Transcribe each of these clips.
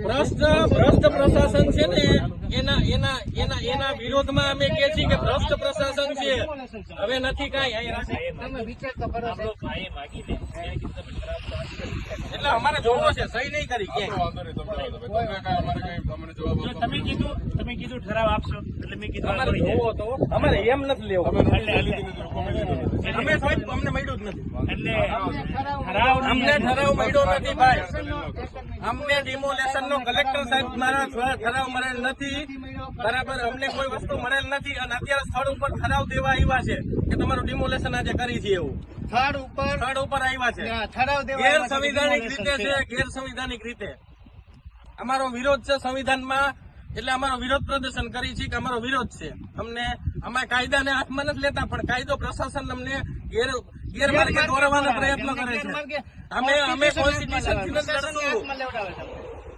ભ્રષ્ટ પ્રશાસન છે ને એના વિરોધમાં અમે કહે છીએ કે ભ્રષ્ટ પ્રશાસન છે. હવે નથી કાંઈ એટલે અમારે જોવો છે, સહી નહીં કરી તમે કીધું ઠરાવ આપશો એટલે મેં કીધું અમારે જોવો તો અમારે એમ નથી લેવો. અમે સાહેબ અમને મળ્યું જ નથી. એટલે અમને ઠરાવ મળ્યો નથી ભાઈ. અમને ડિમોલેશન નો કલેક્ટર સાહેબ મારા ઠરાવ મળેલ નથી. બરાબર, અમને કોઈ વસ્તુ મળેલ નથી અને અત્યારે સ્થળ ઉપર ઠરાવ દેવા આવ્યા છે કે તમારું ડિમોલેશન આજે કરી છે એવું. સ્થળ ઉપર આવ્યા છે. ગેરસંવિધાનિક રીતે છે, ગેરસંવિધાનિક રીતે. અમારો વિરોધ છે સંવિધાનમાં, એટલે અમારો વિરોધ પ્રદર્શન કરી છે કે અમારો વિરોધ છે. અમને અમારા કાયદાને હાથમાં નથી લેતા, પણ કાયદો પ્રશાસન અમને ગેરમાર્ગે દોરવાનો પ્રયત્ન કરે છે. અમે કોન્સ્ટિટ્યુશન થી જ લડશું.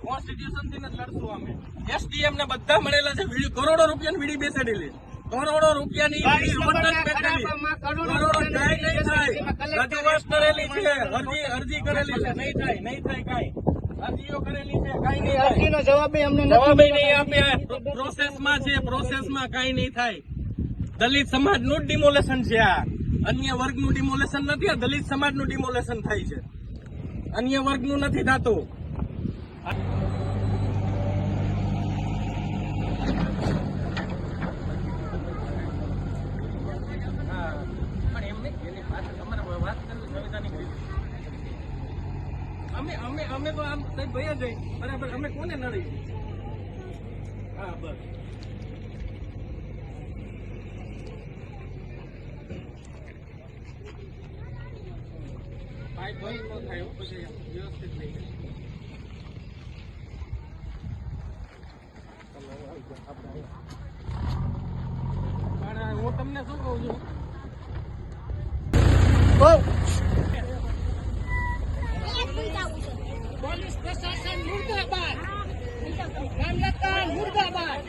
કોન્સ્ટિટ્યુશન થી જ લડશું. અમે એસડીએમ ને બધા મળેલા છે. કરોડો રૂપિયાની વીડી બેસાડેલી, કરોડો રૂપિયાની કરોડો કાંઈ નહીં થાય. રજૂઆત કરેલી છે, અરજી કરેલી છે, નહીં થાય કાંઈ. અરજીઓ કરેલી છે, કાંઈ નહીં થાય. અરજીનો જવાબ અમને જવાબ નહીં આપે. પ્રોસેસમાં છે, પ્રોસેસમાં કાંઈ નહીં થાય. દલિત સમાજનું ડિમોલેશન છે આ. અન્ય વર્ગનું ડિમોલેશન નથી. આ દલિત સમાજનું ડિમોલેશન થાય છે, અન્ય વર્ગનું નથી થતું. અમે તો આમ સાહેબ ભયા જઈ બરાબર. અમે કોને નડી? હા બસ. પાઇપ બંધ ન થાય પછી વ્યવસ્થિત લઈ જાય. પણ હું તમને શું કહું છું, પોલીસ પ્રશાસન મુર્દાબાદ, મામલતદાર મુર્દાબાદ,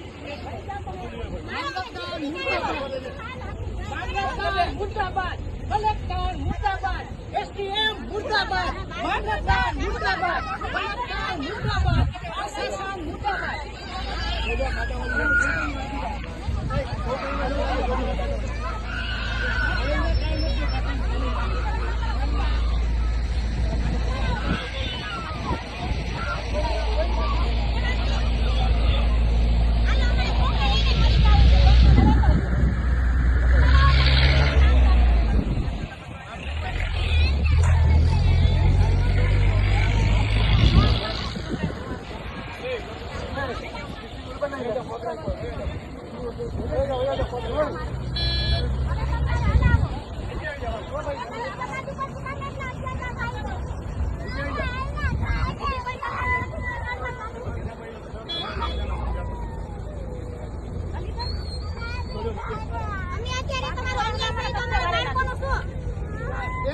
મામલતદાર મુર્દાબાદ, કલેક્ટર મુર્દાબાદ, એસડીએમ મુર્દાબાદ, મામલતદાર મુર્દાબાદ, કલેક્ટર મુર્દાબાદ, પ્રશાસન મુર્દાબાદ.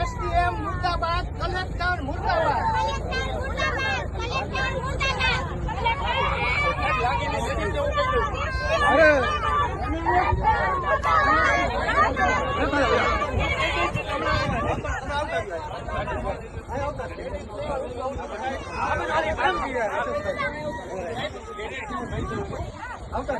એસડીએમ મુર્દાબાદ, કલેક્ટર મુર્દાબાદ, આવતા